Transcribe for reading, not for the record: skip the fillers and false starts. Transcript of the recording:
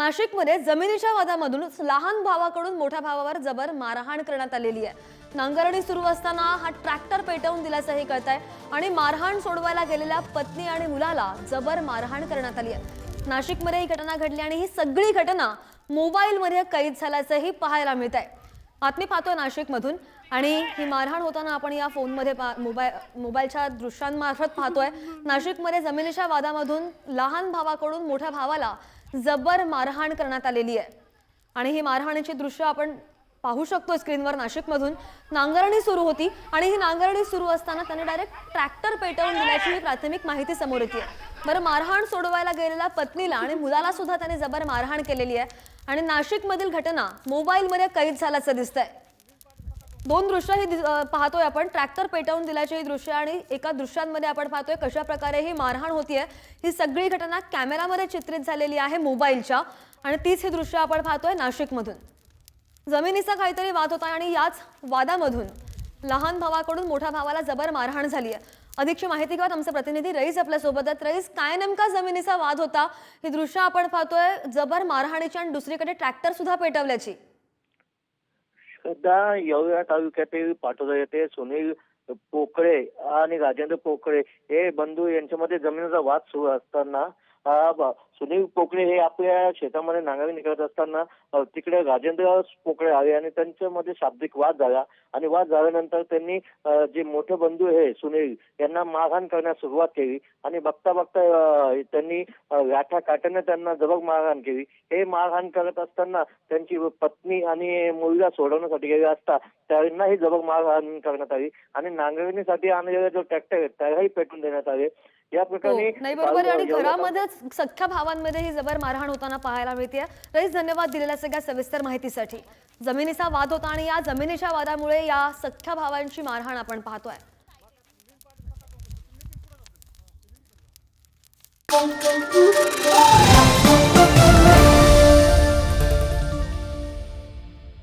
नाशिकमध्ये जमिनीच्या वादामधून लहान भावाकडून मोठ्या भावावर जबर मारहाण करण्यात आलेली आहे। नांगरणी सुरू असताना हा ट्रॅक्टर पेटवून दिल्याचंही कळतंय आणि मारहाण सोडवायला गेलेल्या पत्नी आणि मुलाला जबर मारहाण करण्यात आली आहे। नाशिकमध्ये ही घटना घडली आणि ही सगळी घटना मोबाईलमध्ये कैद झाल्याचंही पाहायला मिळतंय। बातमी पाहतोय नाशिकमधून आणि ही मारहाण होताना आपण या फोनमध्ये मोबाईलच्या दृश्यांमार्फत पाहतोय। नाशिकमध्ये जमिनीच्या वादामधून लहान भावाकडून मोठ्या भावाला जबर मारहाण करण्यात आलेली आहे आणि ही मारहाणीची दृश्य आपण पाहू शकतो स्क्रीनवर। नाशिकमधून नांगरणी सुरू होती आणि ही नांगरणी सुरू असताना त्याने डायरेक्ट ट्रॅक्टर पेटवून दिल्याची प्राथमिक माहिती समोर येते। बरं, मारहाण सोडवायला गेलेल्या पत्नीला आणि मुलाला सुद्धा त्याने जबर मारहाण केलेली आहे आणि नाशिकमधील घटना मोबाईलमध्ये कैद झाल्याचं दिसतंय। दोन दृश्य ही पाहतोय आपण, ट्रॅक्टर पेटवून दिल्याची ही दृश्य आणि एका दृश्यांमध्ये आपण पाहतोय कशा प्रकारे ही मारहाण होतीये। ही सगळी घटना कॅमेरामध्ये चित्रित झालेली आहे मोबाईलच्या आणि तीच ही दृश्य आपण पाहतोय नाशिकमधून। जमिनीचा काहीतरी वाद होता आणि याच वादामधून लहान भावाकडून मोठ्या भावाला जबर मारहाण झाली आहे। अधिकची माहिती घेऊन आमचे प्रतिनिधी रईस आपल्या सोबत आहेत। रईस, काय नेमका जमिनीचा वाद होता? ही दृश्य आपण पाहतोय जबर मारहाणीची आणि दुसरीकडे ट्रॅक्टर सुद्धा पेटवल्याची। सध्या येवला तालुक्यातील पाटोदा येथे सुनील पोकळे आणि राजेंद्र पोकळे हे बंधू यांच्यामध्ये जमिनीचा वाद सुरू असताना सुनील पोकळे हे आपल्या शेतामध्ये नांगरणी करत असताना तिकडे राजेंद्र पोकळे आले आणि त्यांच्यामध्ये शाब्दिक वाद झाला आणि वाद झाल्यानंतर त्यांनी जे मोठे बंधू आहे सुनील यांना मारहाण करण्यास सुरुवात केली आणि बघता बघता त्यांनी लाठा काट्याने त्यांना जबर मारहाण केली। हे मारहाण करत असताना त्यांची पत्नी आणि मुलगा सोडवण्यासाठी गेले असता त्यांनाही जबर मारहाण करण्यात आली आणि नांगरणीसाठी आणलेला जो ट्रॅक्टर आहे त्यालाही पेटून देण्यात आले। या प्रकरणी नाही, बरोबर, आणि घरामध्येच सख्ख्या भावांमध्ये ही जबर मारहाण होताना पाहायला मिळते। रईस, धन्यवाद दिलेल्या सगळ्या सविस्तर माहितीसाठी। जमिनीचा वाद होता आणि या जमिनीच्या वादामुळे या सख्ख्या भावांची मारहाण आपण पाहतोय।